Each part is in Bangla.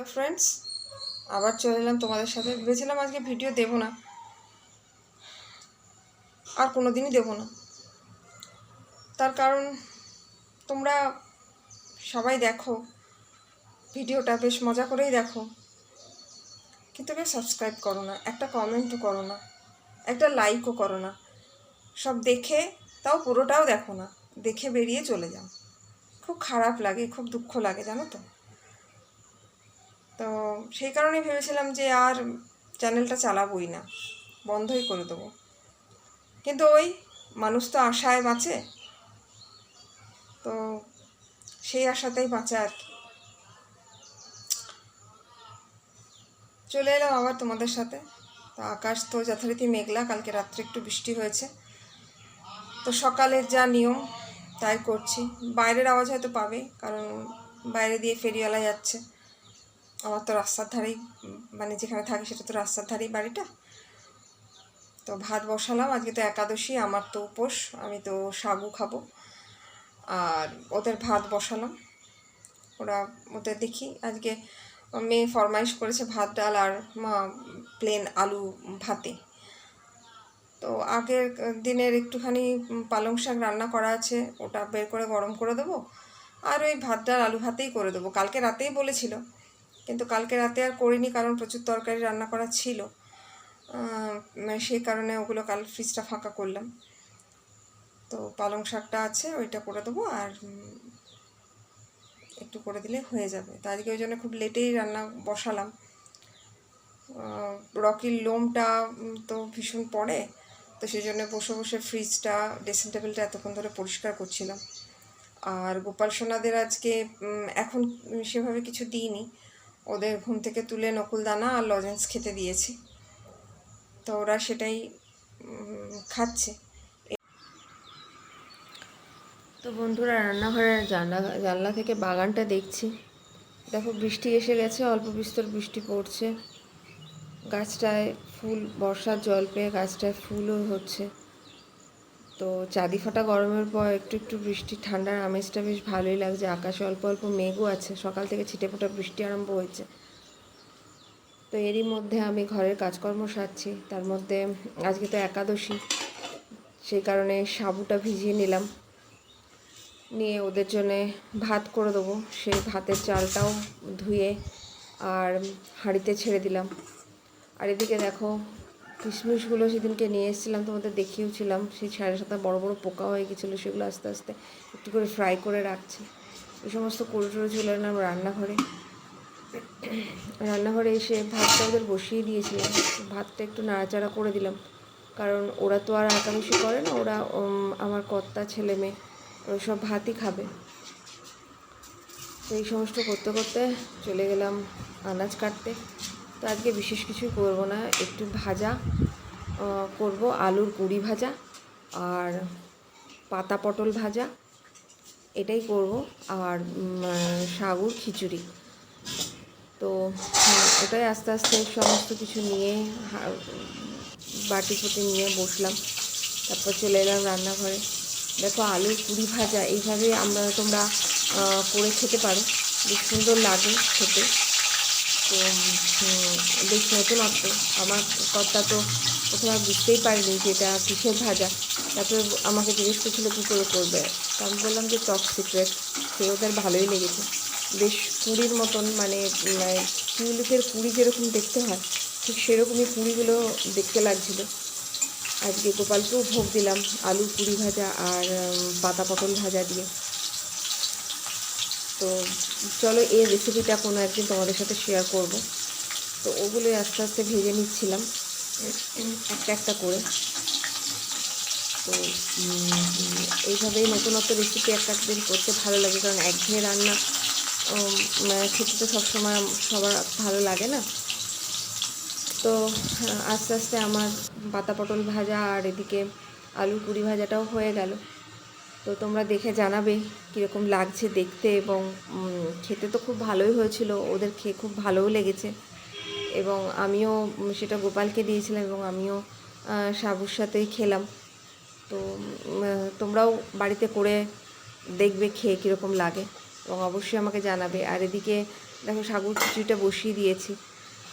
হ্যালো ফ্রেন্ডস, আবার চলে এলাম তোমাদের সাথে। ভেবেছিলাম আজকে ভিডিও দেব না, আর কোনো দিনই দেবো না। তার কারণ তোমরা সবাই দেখো ভিডিওটা, বেশ মজা করেই দেখো, কিন্তু কেউ সাবস্ক্রাইব করো না, একটা কমেন্টও করো না, একটা লাইকও করো না। সব দেখে, তাও পুরোটাও দেখো না, দেখে বেরিয়ে চলে যাও। খুব খারাপ লাগে, খুব দুঃখ লাগে, জানো তো। তো সেই কারণেই ভেবেছিলাম যে আর চ্যানেলটা চালাবোই না, বন্ধই করে দেবো। কিন্তু ওই মানুষ তো আশায় বাঁচে, তো সেই আশাতেই বাঁচা আর কি। চলে এলাম আবার তোমাদের সাথে। তো আকাশ তো যথারীতি মেঘলা, কালকে রাত্রে একটু বৃষ্টি হয়েছে। তো সকালের যা নিয়ম তাই করছি। বাইরের আওয়াজ হয়তো পাবে, কারণ বাইরে দিয়ে ফেরিওয়ালা যাচ্ছে। আমার তো রাস্তার ধারেই, মানে যেখানে থাকি সেটা তো রাস্তার ধারেই বাড়িটা। তো ভাত বসালাম, আজকে তো একাদশী, আমার তো উপোস, আমি তো সাবু খাবো। আর ওদের ভাত বসালাম, ওদের দেখি আজকে মেয়ে ফরমাইশ করেছে ভাত ডাল আর প্লেন আলু ভাতে। তো আগের দিনের একটুখানি পালং শাক রান্না করা আছে, ওটা বের করে গরম করে দেবো, আর ওই ভাত ডাল আলু ভাতেই করে দেবো। কালকে রাতেই বলেছিল, কিন্তু কালকে রাতে আর করিনি, কারণ প্রচুর তরকারি রান্না করা ছিল। সেই কারণে ওগুলো কাল ফ্রিজটা ফাঁকা করলাম। তো পালং শাকটা আছে, ওইটা করে দেবো, আর একটু করে দিলে হয়ে যাবে। তো আজকে ওই জন্য খুব লেটেই রান্না বসালাম। রকির লোমটা তো ভীষণ পড়ে, তো সেই জন্য বসে বসে ফ্রিজটা, ড্রেসিং টেবিলটা এতক্ষণ ধরে পরিষ্কার করছিলাম। আর গোপাল সোনাদের আজকে এখন সেভাবে কিছু দিইনি, ওদের ঘুম থেকে তুলে নকুলদানা আর লজেন্স খেতে দিয়েছি, তো ওরা সেটাই খাচ্ছে। তো বন্ধুরা, রান্নাঘরের জানলা থেকে বাগানটা দেখছি। দেখো, বৃষ্টি এসে গেছে, অল্প বিস্তর বৃষ্টি পড়ছে। গাছটায় ফুল, বর্ষার জল পেয়ে গাছটায় ফুলও হচ্ছে। তো চাঁদি ফাটা গরমের পর একটু একটু বৃষ্টি, ঠান্ডার আমেজটা বেশ ভালোই লাগছে। আকাশে অল্প অল্প মেঘও আছে, সকাল থেকে ছিটে ফোটা বৃষ্টি আরম্ভ হয়েছে। তো এরই মধ্যে আমি ঘরের কাজকর্ম সারছি। তার মধ্যে আজকে তো একাদশী, সেই কারণে সাবুটা ভিজিয়ে নিলাম, নিয়ে ওদের জন্যে ভাত করে দেবো। সেই ভাতের চালটাও ধুয়ে আর হাঁড়িতে ছেড়ে দিলাম। আর এদিকে দেখো, কিশমিশগুলো সেদিনকে নিয়ে এসেছিলাম, তোমাদের দেখিয়েওছিলাম, সেই 7.5 বড় বড় পোকা হয়ে গেছিলো, সেগুলো আস্তে আস্তে একটু করে ফ্রাই করে রাখছি। এই সমস্ত করে টরে চলে এলাম রান্নাঘরে এসে ভাতটা ওদের বসিয়ে দিয়েছিলাম। ভাতটা একটু নাড়াচাড়া করে দিলাম, কারণ ওরা তো আর আঁকামেশি করে না, ওরা আমার কর্তা ছেলে মেয়ে ওই সব ভাতই খাবে। তো এই সমস্ত করতে করতে চলে গেলাম আনাজ কাটতে। তো আজকে বিশেষ কিছুই করব না, একটু ভাজা করব, আলুর কুড়ি ভাজা আর পাতা পটল ভাজা, এটাই করব। আর সাগুর খিচুড়ি। তো ওটাই আস্তে আস্তে সমস্ত কিছু নিয়ে বাটি ফুটি নিয়ে বসলাম। তারপর চলে এলাম রান্নাঘরে। দেখো, আলুর কুড়ি ভাজা এইভাবে তোমরা করে খেতে পারো, বেশ সুন্দর লাগে খেতে। তো বেশ নতুনত্ব। আমার কর্তা তো প্রথমে বুঝতেই পারিনি যে এটা কিসের ভাজা। তারপরে আমাকে জিজ্ঞেস করছিল কী করে করবে, তো আমি বললাম যে টপ সিক্রেট। সে ওদের ভালোই লেগেছে, বেশ কুড়ির মতন, মানে টিউলিপের কুড়ি যেরকম দেখতে হয় ঠিক সেরকমই কুড়িগুলো দেখতে লাগছিলো। আজকে গোপালকেও ভোগ দিলাম আলু কুড়ি ভাজা আর পাতা পটল ভাজা দিয়ে। তো চলো, এই রেসিপিটা কোনো একদিন তোমাদের সাথে শেয়ার করব। তো ওগুলোই আস্তে আস্তে ভেজে নিচ্ছিলাম একটা একটা করে। তো এইভাবেই নতুনত্ব রেসিপি একটা দিন করতে ভালো লাগে, কারণ একঘেয়ে রান্না খেতে তো সবসময় সবার ভালো লাগে না। তো আস্তে আস্তে আমার পাতা পটল ভাজা আর এদিকে আলু কুড়ি ভাজাটাও হয়ে গেল। তো তোমরা দেখে জানাবে কীরকম লাগছে দেখতে, এবং খেতে তো খুব ভালোই হয়েছিল, ওদের খেয়ে খুব ভালোও লেগেছে। এবং আমিও সেটা গোপালকে দিয়েছিলাম, এবং আমিও সাবুর সাথেই খেলাম। তো তোমরাও বাড়িতে করে দেখবে খেয়ে কীরকম লাগে, এবং অবশ্যই আমাকে জানাবে। আর এদিকে দেখো সাগুর খিচুড়িটা বসিয়ে দিয়েছি।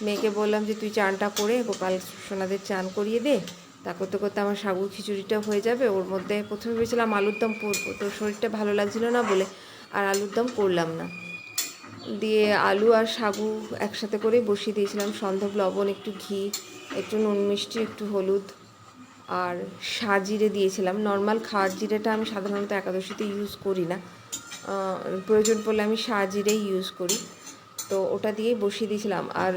মেয়েকে বললাম যে তুই চানটা করে গোপাল সোনাদের চান করিয়ে দে, তা করতে করতে আমার সাগুর খিচুড়িটা হয়ে যাবে। ওর মধ্যে প্রথমে ভেবেছিলাম আলুর দম করবো, তো শরীরটা ভালো লাগছিল না বলে আর আলুর দম করলাম না। দিয়ে আলু আর সাগু একসাথে করেই বসিয়ে দিয়েছিলাম। সন্ধব লবণ, একটু ঘি, একটু নুন মিষ্টি, একটু হলুদ আর সাজিরে দিয়েছিলাম। নর্মাল খাওয়ার জিরেটা আমি সাধারণত একাদশীতে ইউজ করি না, প্রয়োজন পড়লে আমি সাজিরেই ইউজ করি। তো ওটা দিয়েই বসিয়ে দিয়েছিলাম। আর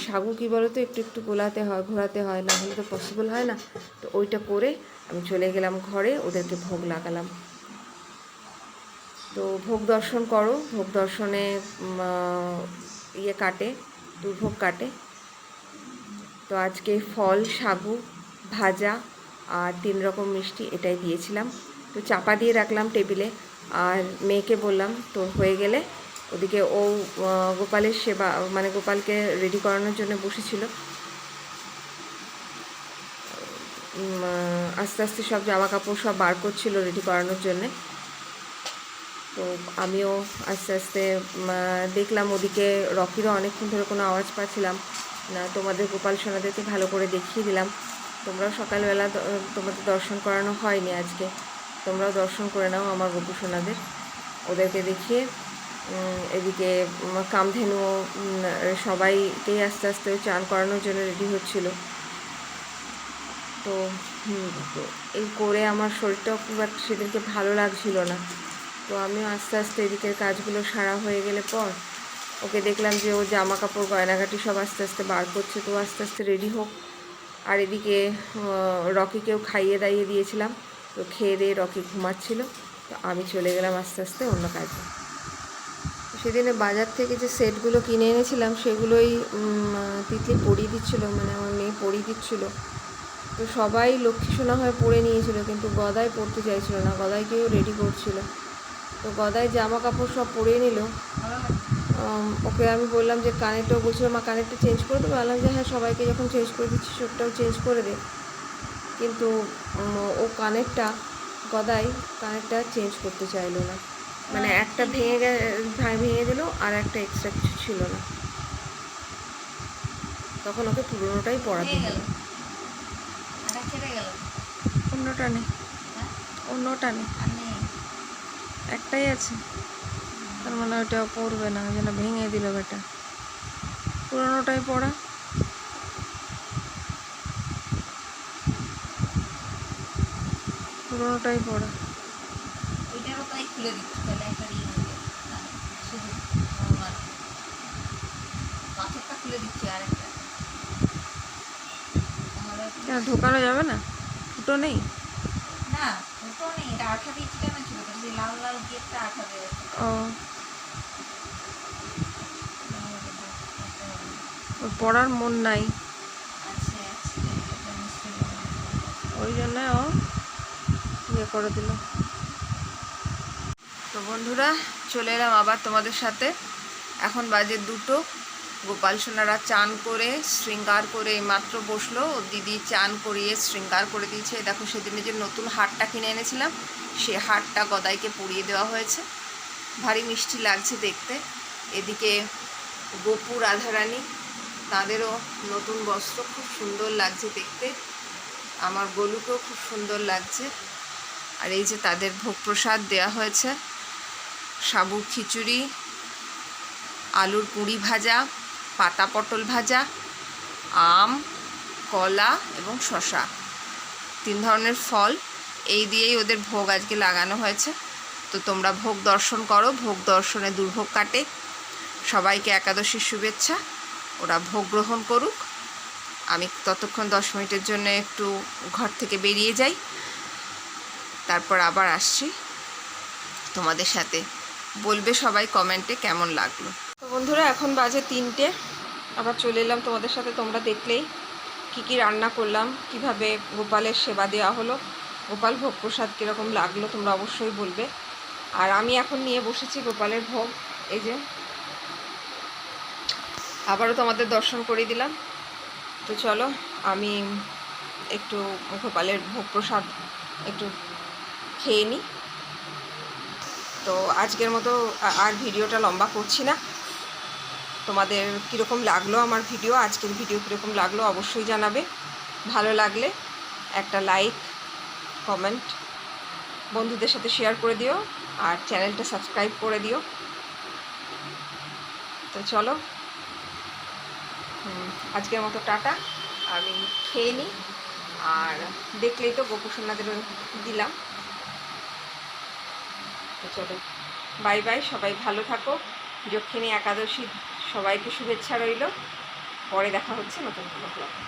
সাগু কী বলো তো, একটু একটু গোলাতে হয়, ঘোরাতে হয়, না হলে তো পসিবল হয় না। তো ওইটা করে আমি চলে গেলাম ঘরে, ওদেরকে ভোগ লাগালাম। তো ভোগ দর্শন করো, ভোগ দর্শনে ইয়ে কাটে, দুর্ভোগ কাটে। তো আজকে ফল, সাগু ভাজা আর 3 রকম মিষ্টি এটাই দিয়েছিলাম। তো চাপা দিয়ে রাখলাম টেবিলে। আর মেয়েকে বললাম তোর হয়ে গেলে, ওদিকে ও গোপালের সেবা মানে গোপালকে রেডি করানোর জন্য বসেছিল। আস্তে আস্তে সব জামা কাপড় সব বার করছিল রেডি করানোর জন্যে। তো আমিও আস্তে আস্তে দেখলাম। ওদিকে রকিরও অনেকক্ষণ ধরে কোনো আওয়াজ পাচ্ছিলাম না। তোমাদের গোপাল সোনাদেরকে ভালো করে দেখিয়ে দিলাম। তোমরাও সকালবেলা, তোমাদের দর্শন করানো হয়নি আজকে, তোমরাও দর্শন করে নাও আমার গোপু সোনাদের। ওদেরকে দেখিয়ে এদিকে কামধেনু সবাইকেই আস্তে আস্তে চান করানোর জন্য রেডি হচ্ছিল। তো এই করে আমার শরীরটাও খুব একটা সেদিনকে ভালো লাগছিল না। তো আমিও আস্তে আস্তে এদিকের কাজগুলো সারা হয়ে গেলে পর ওকে দেখলাম যে ও জামা কাপড় গয়নাঘাটি সব আস্তে আস্তে বার করছে। তো আস্তে আস্তে রেডি হোক। আর এদিকে রকিকেও খাইয়ে দাইয়ে দিয়েছিলাম। তো খেয়ে দিয়ে রকি ঘুমাচ্ছিল। তো আমি চলে গেলাম আস্তে আস্তে অন্য কাজে। সেদিনে বাজার থেকে যে সেটগুলো কিনে এনেছিলাম সেগুলোই তিতলি পরিয়ে দিচ্ছিলো, মানে আমার মেয়ে পরিয়ে দিচ্ছিলো। তো সবাই লক্ষ্মী সোনা হয়ে পরে নিয়েছিল, কিন্তু গদাই পরতে চাইছিল না। গদাইকেও রেডি করছিল। তো গদাই জামা কাপড় সব পরিয়ে নিল। ওকে আমি বললাম যে কানেরটাও, বলছিল মা কানেরটা চেঞ্জ করে দেবো। বললাম যে হ্যাঁ, সবাইকে যখন চেঞ্জ করে দিচ্ছি ওটাও চেঞ্জ করে দে। কিন্তু ও গদাই কানেরটা চেঞ্জ করতে চাইলো না। মানে একটা ভেঙে দিল আর একটা এক্সট্রা কিছু ছিল না। তখন ওকে পুরোনোটাই পরাতে হলো। অন্যটা নেই, অন্যটা নেই, একটাই আছে। তার মানে ওইটাও পড়বে না, ওই জন্য ভেঙে দিল বেটা। পুরোনোটাই পড়া। পুরোনোটাই পড়া। কেন ঢোকানো যাবে না? ফুটো নেই? না, ফুটো নেই, এটা আঠা দিয়ে চিটানো ছিল, তো সেই লাল লাল গেটটা আঠা দিয়ে। ও, ওর পড়ার মন নাই, ওই জন্য ও ইয়ে করে দিল। তো বন্ধুরা, চলে এলাম আবার তোমাদের সাথে। এখন বাজে 2টো। গোপাল সোনারা চান করে শৃঙ্গার করে মাত্র বসলো। ও দিদি চান করিয়ে শৃঙ্গার করে দিয়েছে। দেখো সেদিনে যে নতুন হারটা কিনে এনেছিলাম, সে হারটা গদাইকে পরিয়ে দেওয়া হয়েছে। ভারী মিষ্টি লাগছে দেখতে। এদিকে গোপু রাধারানী, তাদেরও নতুন বস্ত্র, খুব সুন্দর লাগছে দেখতে। আমার গোলুকেও খুব সুন্দর লাগছে। আর এই যে তাদের ভোগ প্রসাদ দেওয়া হয়েছে, সাবুর খিচুড়ি, আলুর পুরি ভাজা, পাতা পটল ভাজা, আম, কলা এবং শসা, 3 ধরনের ফল। এই দিয়েই ওদের ভোগ আজকে লাগানো হয়েছে। তো তোমরা ভোগ দর্শন করো, ভোগ দর্শনে দুর্ভোগ কাটে। সবাইকে একাদশীর শুভেচ্ছা। ওরা ভোগ গ্রহণ করুক। আমি ততক্ষণ 10 মিনিটের জন্য একটু ঘর থেকে বেরিয়ে যাই, তারপর আবার আসছি তোমাদের সাথে। বলবে সবাই কমেন্টে কেমন লাগলো। তো বন্ধুরা, এখন বাজে 3টে। আবার চলে এলাম তোমাদের সাথে। তোমরা দেখলেই কী কী রান্না করলাম, কিভাবে গোপালের সেবা দেওয়া হলো, গোপাল ভোগ প্রসাদ কীরকম লাগলো তোমরা অবশ্যই বলবে। আর আমি এখন নিয়ে বসেছি গোপালের ভোগ। এই যে আবারও তোমাদের দর্শন করে দিলাম। তো চলো আমি একটু গোপালের ভোগ প্রসাদ একটু খেয়ে নিই। তো আজকের মতো আর ভিডিওটা লম্বা করছি না। তোমাদের কীরকম লাগলো আমার ভিডিও, আজকের ভিডিও কীরকম লাগলো অবশ্যই জানাবে। ভালো লাগলে একটা লাইক, কমেন্ট, বন্ধুদের সাথে শেয়ার করে দিও, আর চ্যানেলটা সাবস্ক্রাইব করে দিও। তো চলো, আজকের মতো টাটা। আমি খেয়ে নিই, আর দেখলেই তো গোপুসোনাদেরও দিলাম। তো চলো, বাই বাই, সবাই ভালো থাকো। যক্ষিণী একাদশী সবাইকে শুভেচ্ছা রইল। পরে দেখা হচ্ছে নতুন কোনো ব্লগে।